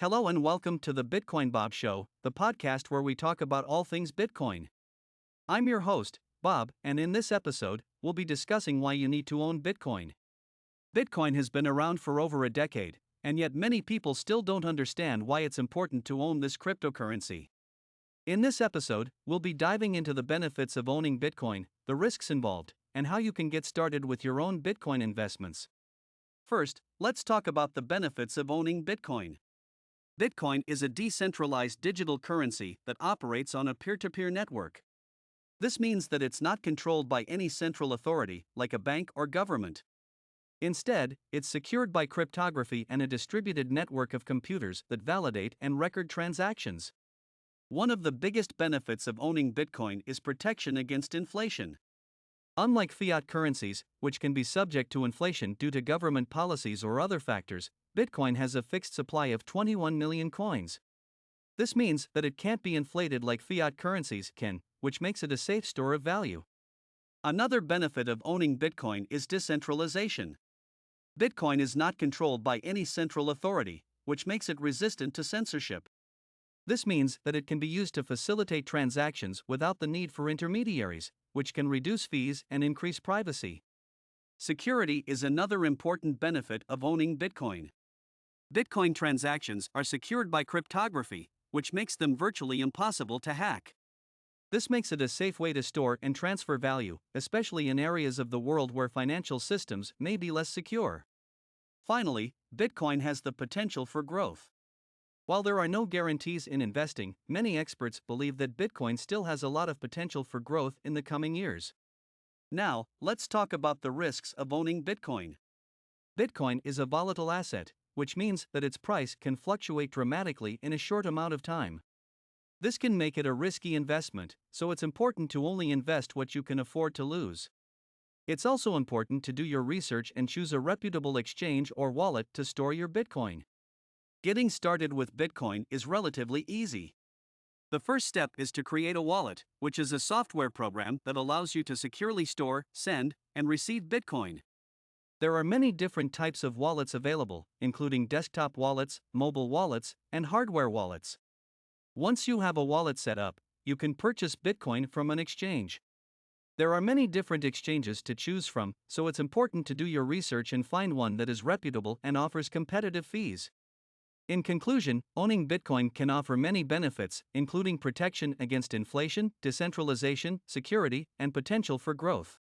Hello and welcome to the Bitcoin Bob Show, the podcast where we talk about all things Bitcoin. I'm your host, Bob, and in this episode, we'll be discussing why you need to own Bitcoin. Bitcoin has been around for over a decade, and yet many people still don't understand why it's important to own this cryptocurrency. In this episode, we'll be diving into the benefits of owning Bitcoin, the risks involved, and how you can get started with your own Bitcoin investments. First, let's talk about the benefits of owning Bitcoin. Bitcoin is a decentralized digital currency that operates on a peer-to-peer network. This means that it's not controlled by any central authority, like a bank or government. Instead, it's secured by cryptography and a distributed network of computers that validate and record transactions. One of the biggest benefits of owning Bitcoin is protection against inflation. Unlike fiat currencies, which can be subject to inflation due to government policies or other factors, Bitcoin has a fixed supply of 21 million coins. This means that it can't be inflated like fiat currencies can, which makes it a safe store of value. Another benefit of owning Bitcoin is decentralization. Bitcoin is not controlled by any central authority, which makes it resistant to censorship. This means that it can be used to facilitate transactions without the need for intermediaries, which can reduce fees and increase privacy. Security is another important benefit of owning Bitcoin. Bitcoin transactions are secured by cryptography, which makes them virtually impossible to hack. This makes it a safe way to store and transfer value, especially in areas of the world where financial systems may be less secure. Finally, Bitcoin has the potential for growth. While there are no guarantees in investing, many experts believe that Bitcoin still has a lot of potential for growth in the coming years. Now, let's talk about the risks of owning Bitcoin. Bitcoin is a volatile asset, which means that its price can fluctuate dramatically in a short amount of time. This can make it a risky investment, so it's important to only invest what you can afford to lose. It's also important to do your research and choose a reputable exchange or wallet to store your Bitcoin. Getting started with Bitcoin is relatively easy. The first step is to create a wallet, which is a software program that allows you to securely store, send, and receive Bitcoin. There are many different types of wallets available, including desktop wallets, mobile wallets, and hardware wallets. Once you have a wallet set up, you can purchase Bitcoin from an exchange. There are many different exchanges to choose from, so it's important to do your research and find one that is reputable and offers competitive fees. In conclusion, owning Bitcoin can offer many benefits, including protection against inflation, decentralization, security, and potential for growth.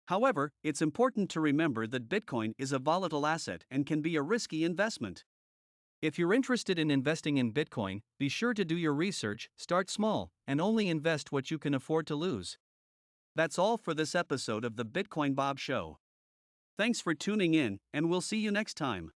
However, it's important to remember that Bitcoin is a volatile asset and can be a risky investment. If you're interested in investing in Bitcoin, be sure to do your research, start small, and only invest what you can afford to lose. That's all for this episode of the Bitcoin Bob Show. Thanks for tuning in, and we'll see you next time.